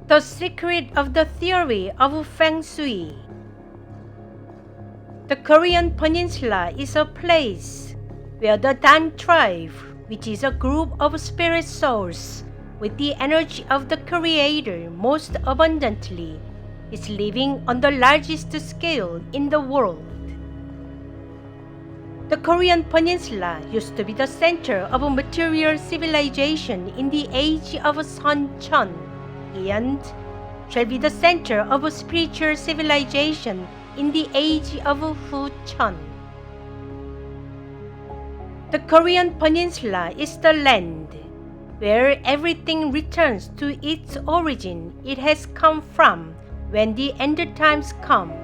The secret of the theory of Feng Shui. The Korean peninsula is a place where the DAUM tribe, which is a group of spirit souls with the energy of the Creator most abundantly, is living on the largest scale in the world. The Korean peninsula used to be the center of a material civilization in the age of Sun Chun, and shall be the center of a spiritual civilization in the age of Fu Chun. The Korean peninsula is the land where everything returns to its origin it has come from when the end times come.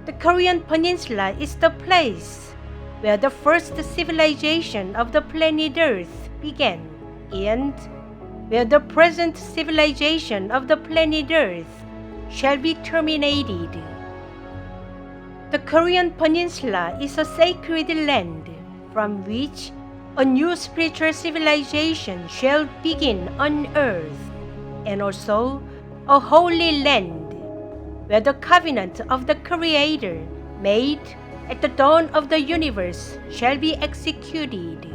The Korean peninsula is the place where the first civilization of the planet Earth began, and where the present civilization of the planet Earth shall be terminated. The Korean peninsula is a sacred land from which a new spiritual civilization shall begin on earth, and also a holy land where the covenant of the Creator made at the dawn of the universe shall be executed.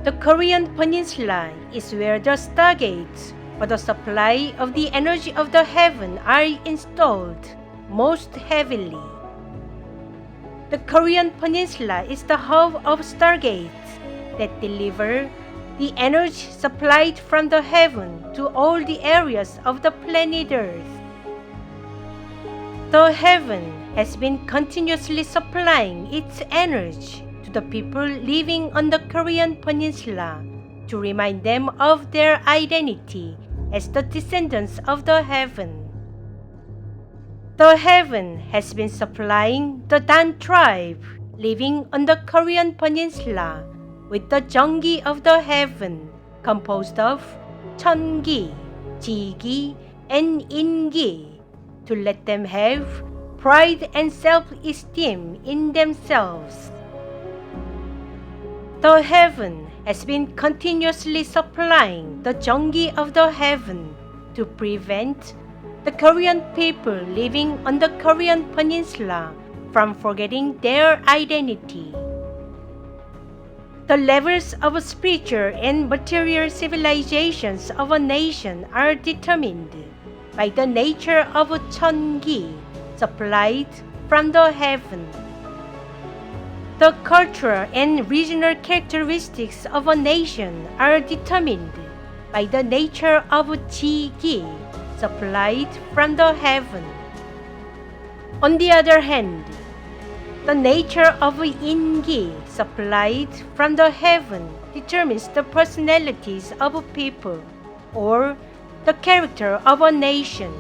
The Korean peninsula is where the stargates for the supply of the energy of the heaven are installed most heavily. The Korean peninsula is the hub of stargates that deliver the energy supplied from the heaven to all the areas of the planet Earth. The heaven has been continuously supplying its energy to the people living on the Korean peninsula to remind them of their identity as the descendants of the heaven. The heaven has been supplying the DAUM tribe living on the Korean peninsula with the Jeonggi of the heaven, composed of Cheongi, Jigi, and Ingi, to let them have pride and self-esteem in themselves. The heaven has been continuously supplying the Jeonggi of the heaven to prevent the Korean people living on the Korean peninsula from forgetting their identity. The levels of spiritual and material civilizations of a nation are determined by the nature of Cheongi supplied from the heaven. The cultural and regional characteristics of a nation are determined by the nature of Jigi supplied from the heaven. On the other hand, the nature of Ingi supplied from the heaven determines the personalities of a people or the character of a nation.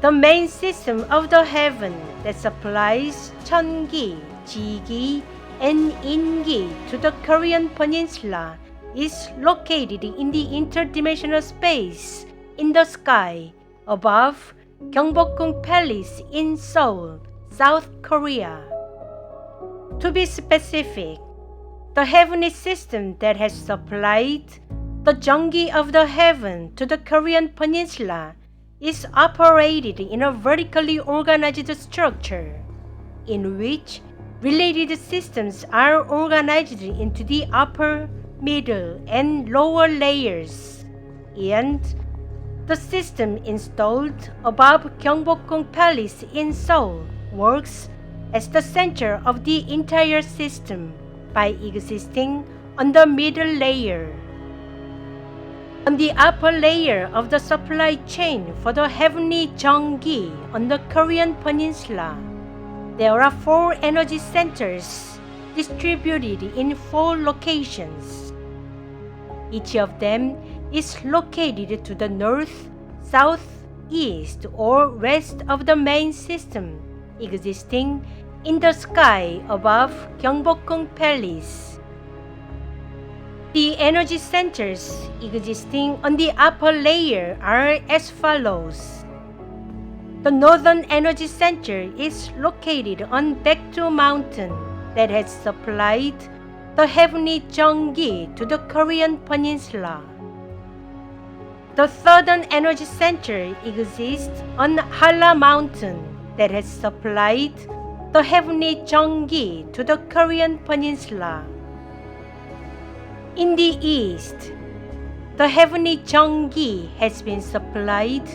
The main system of the heaven that supplies Cheongi, Jigi, and Ingi to the Korean peninsula is located in the interdimensional space in the sky above Gyeongbokgung Palace in Seoul, South Korea. To be specific, the heavenly system that has supplied the Jeonggi of the heaven to the Korean peninsula is operated in a vertically organized structure, in which related systems are organized into the upper, middle, and lower layers, and the system installed above Gyeongbokgung Palace in Seoul works as the center of the entire system by existing on the middle layer. On the upper layer of the supply chain for the heavenly Jeonggi on the Korean peninsula, there are 4 energy centers distributed in 4 locations. Each of them is located to the north, south, east, or west of the main system existing in the sky above Gyeongbokgung Palace. The energy centers existing on the upper layer are as follows. The northern energy center is located on Baekdu Mountain that has supplied the heavenly Jeongi to the Korean peninsula. The southern energy center exists on Halla Mountain that has supplied the heavenly Jeongi to the Korean peninsula. In the east, the heavenly Jeongi has been supplied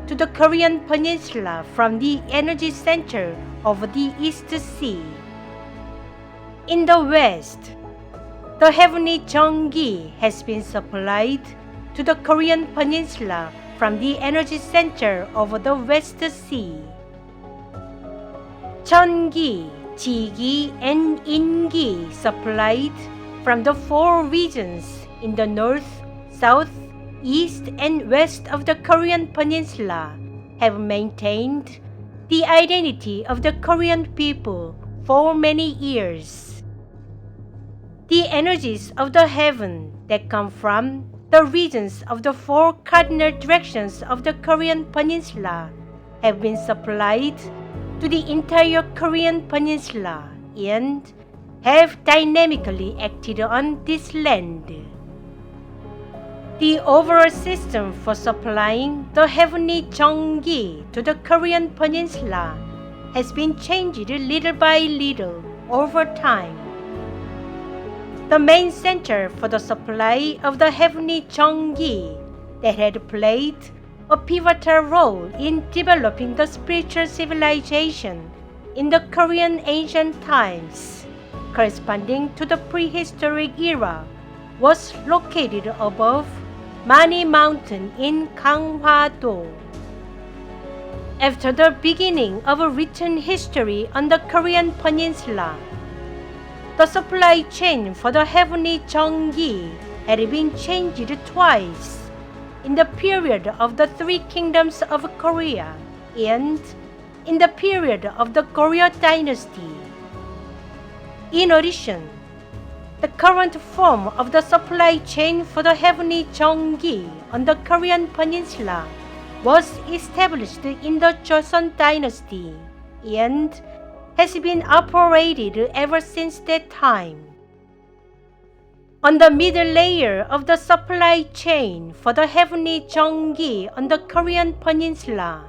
to the Korean peninsula from the energy center of the East Sea. In the west, the heavenly Jeongi has been supplied to the Korean peninsula from the energy center of the West Sea. Jeongi, Ji-gi, and In-gi supplied from the four regions in the north, south, east, and west of the Korean peninsula have maintained the identity of the Korean people for many years. The energies of the heaven that come from the regions of the four cardinal directions of the Korean peninsula have been supplied to the entire Korean peninsula and have dynamically acted on this land. The overall system for supplying the heavenly Jeongi to the Korean peninsula has been changed little by little over time. The main center for the supply of the heavenly Jeongi that had played a pivotal role in developing the spiritual civilization in the Korean ancient times, corresponding to the prehistoric era, was located above Mani Mountain in Ganghwa-do. After the beginning of a written history on the Korean peninsula, the supply chain for the heavenly Jeongi had been changed twice in the period of the Three Kingdoms of Korea and in the period of the Goryeo dynasty. In addition, the current form of the supply chain for the heavenly Jeongi on the Korean peninsula was established in the Joseon dynasty and has been operated ever since that time. On the middle layer of the supply chain for the heavenly Jeongi on the Korean peninsula,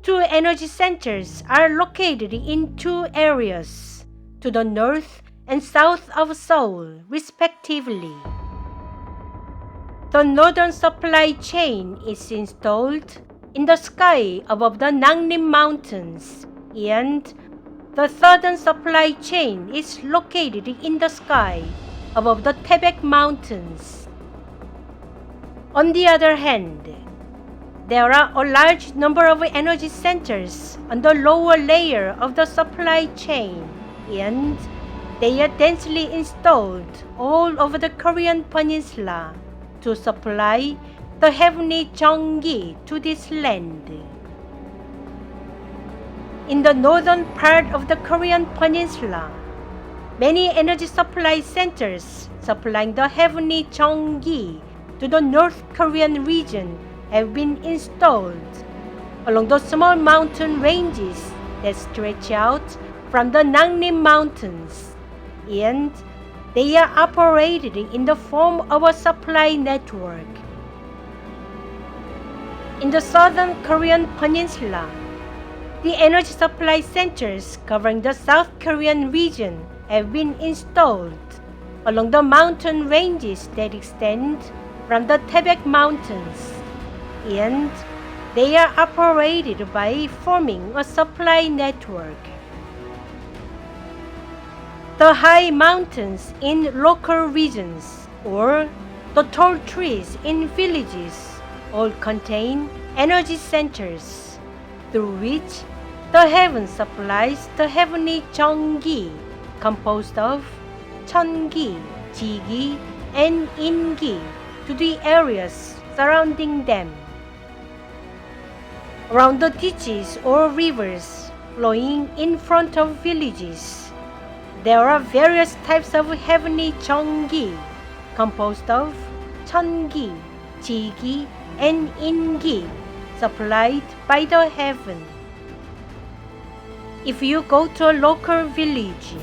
two energy centers are located in two areas, to the north and south of Seoul, respectively. The northern supply chain is installed in the sky above the Nonghyup Mountains, and the southern supply chain is located in the sky above the Taebaek Mountains. On the other hand, there are a large number of energy centers on the lower layer of the supply chain, and they are densely installed all over the Korean peninsula to supply the heavenly Jeongi to this land. In the northern part of the Korean peninsula, many energy supply centers supplying the heavenly Jeongi to the North Korean region have been installed along the small mountain ranges that stretch out from the Nonghyup Mountains, and they are operated in the form of a supply network. In the southern Korean peninsula, the energy supply centers covering the South Korean region have been installed along the mountain ranges that extend from the Taebaek Mountains, and they are operated by forming a supply network. The high mountains in local regions, or the tall trees in villages, all contain energy centers through which the heaven supplies the heavenly Jeongi, composed of Jeongi, Ji-gi, and In-gi, to the areas surrounding them. Around the ditches or rivers flowing in front of villages, there are various types of heavenly Jeongi, composed of Jeongi, Ji-gi, and In-gi, supplied by the heaven. If you go to a local village,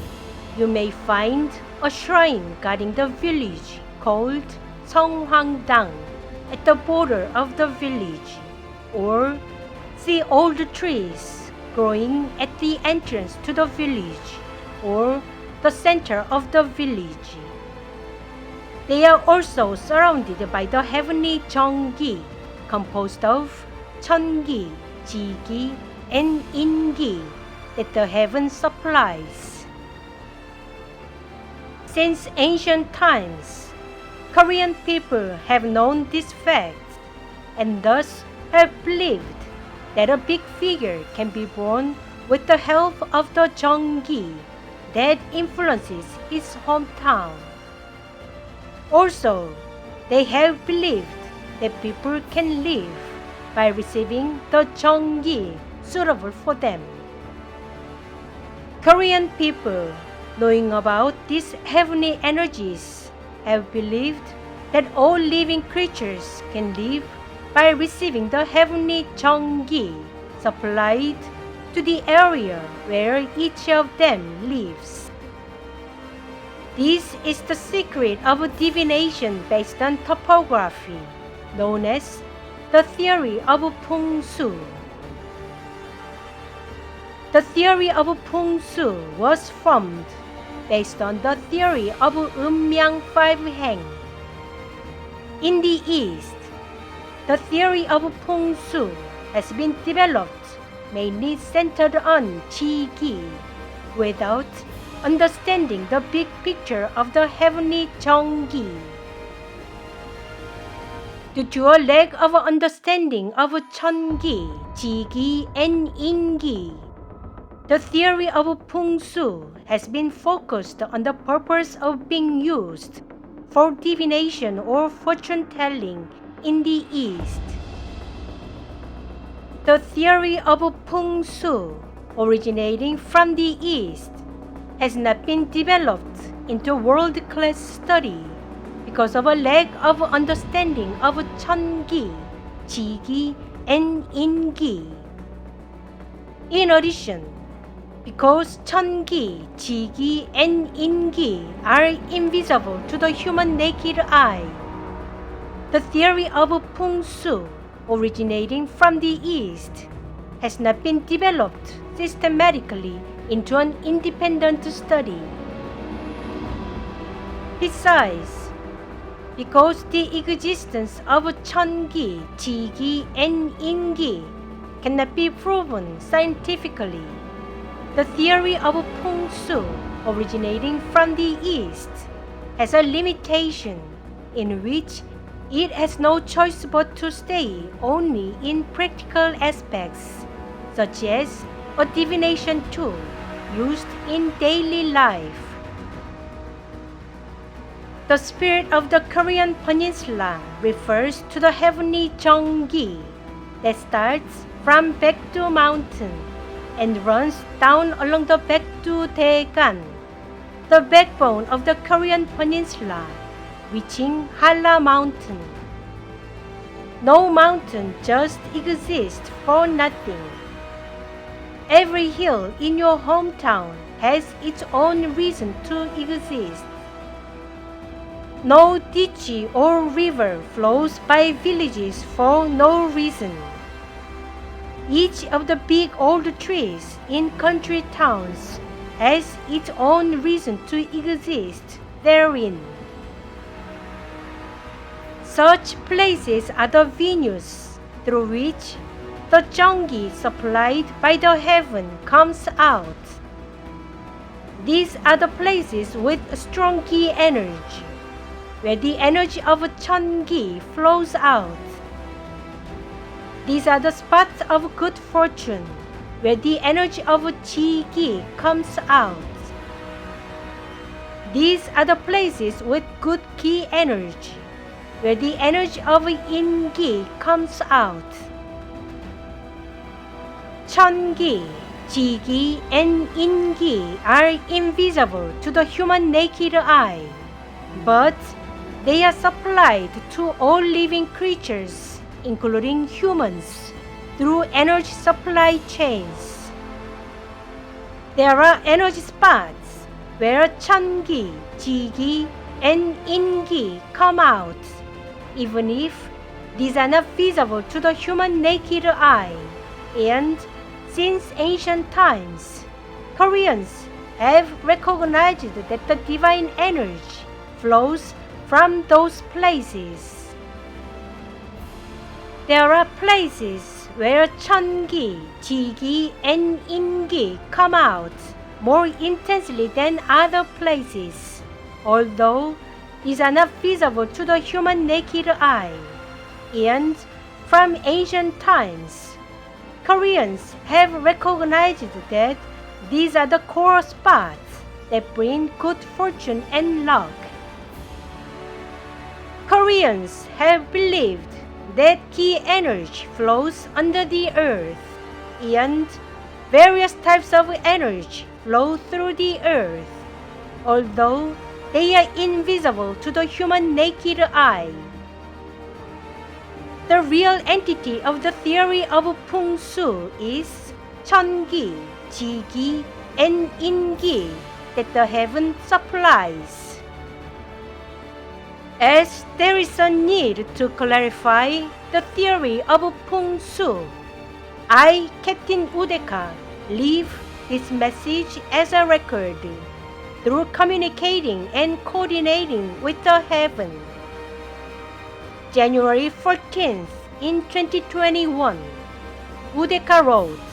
you may find a shrine guarding the village called Seonghwangdang at the border of the village, or see old trees growing at the entrance to the village or the center of the village. They are also surrounded by the heavenly Jeonggi, composed of Cheongi, Jigi, and Ingi that the heaven supplies. Since ancient times, Korean people have known this fact and thus have believed that a big figure can be born with the help of the Jeonggi that influences his hometown. Also, they have believed that people can live by receiving the Jeonggi suitable for them. Korean people, knowing about these heavenly energies, have believed that all living creatures can live by receiving the heavenly Jeonggi supplied to the area where each of them lives. This is the secret of divination based on topography, known as the theory of Poong-Soo. The theory of Poong-Soo was formed based on the theory of Eunmyang Five Heng. In the East, the theory of Poong-Soo has been developed mainly centered on Jigi, without understanding the big picture of the heavenly Jeonggi. Due to a lack of understanding of Cheongi, Jigi, and Ingi, the theory of Poong-Soo has been focused on the purpose of being used for divination or fortune-telling in the East. The theory of Poong-Soo, originating from the East, has not been developed into world-class study because of a lack of understanding of Cheongi, Jigi, and Ingi. In addition, because Cheongi, Jigi, and Ingi are invisible to the human naked eye, the theory of Poong-Soo, originating from the East, has not been developed systematically into an independent study. Besides, because the existence of Cheongi, Jigi, and Ingi cannot be proven scientifically, the theory of Poong-Soo, originating from the East, has a limitation in which it has no choice but to stay only in practical aspects, such as a divination tool used in daily life. The spirit of the Korean peninsula refers to the heavenly Jeonggi that starts from Baekdu Mountain and runs down along the Baekdu-daegan, the backbone of the Korean peninsula, reaching Halla Mountain. No mountain just exists for nothing. Every hill in your hometown has its own reason to exist. No ditch or river flows by villages for no reason. Each of the big old trees in country towns has its own reason to exist therein. Such places are the venues through which the Jeonggi supplied by the heaven comes out. These are the places with strong ki energy, where the energy of Cheongi flows out. These are the spots of good fortune, where the energy of Jigi comes out. These are the places with good ki energy, where the energy of Ingi comes out. Cheongi, Jigi, and Ingi are invisible to the human naked eye, but they are supplied to all living creatures, including humans, through energy supply chains. There are energy spots where 천기, 지기, and 인기 come out, even if these are not visible to the human naked eye. And since ancient times, Koreans have recognized that the divine energy flows from those places. There are places where 천기, 지기, and 인기 come out more intensely than other places, although these are not visible to the human naked eye. And from ancient times, Koreans have recognized that these are the core spots that bring good fortune and luck. Koreans have believed that ki energy flows under the earth, and various types of energy flow through the earth, although they are invisible to the human naked eye. The real entity of the theory of Poong-Soo is 천기, 지기, and 인기 that the heaven supplies. As there is a need to clarify the theory of Poong-Soo, I, Captain Udeka, leave this message as a record through communicating and coordinating with the heaven. January 14th in 2021, Udeka wrote,